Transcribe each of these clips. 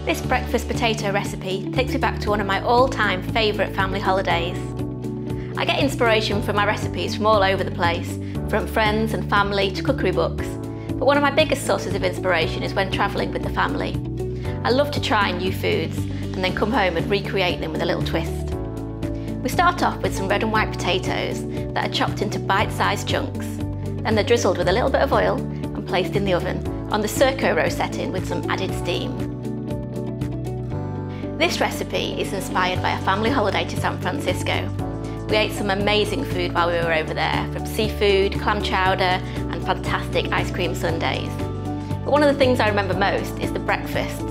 This breakfast potato recipe takes me back to one of my all-time favourite family holidays. I get inspiration from my recipes from all over the place, from friends and family to cookery books. But one of my biggest sources of inspiration is when travelling with the family. I love to try new foods and then come home and recreate them with a little twist. We start off with some red and white potatoes that are chopped into bite-sized chunks. Then they're drizzled with a little bit of oil and placed in the oven on the Circo row setting with some added steam. This recipe is inspired by a family holiday to San Francisco. We ate some amazing food while we were over there, from seafood, clam chowder and fantastic ice cream sundaes. But one of the things I remember most is the breakfasts.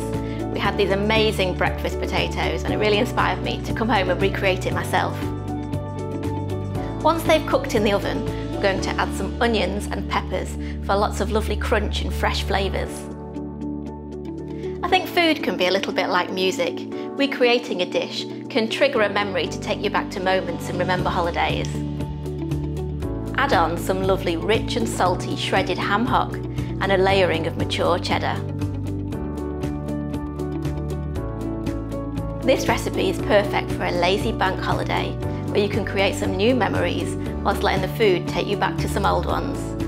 We had these amazing breakfast potatoes and it really inspired me to come home and recreate it myself. Once they've cooked in the oven, we're going to add some onions and peppers for lots of lovely crunch and fresh flavours. I think food can be a little bit like music. Recreating a dish can trigger a memory to take you back to moments and remember holidays. Add on some lovely rich and salty shredded ham hock and a layering of mature cheddar. This recipe is perfect for a lazy bank holiday where you can create some new memories whilst letting the food take you back to some old ones.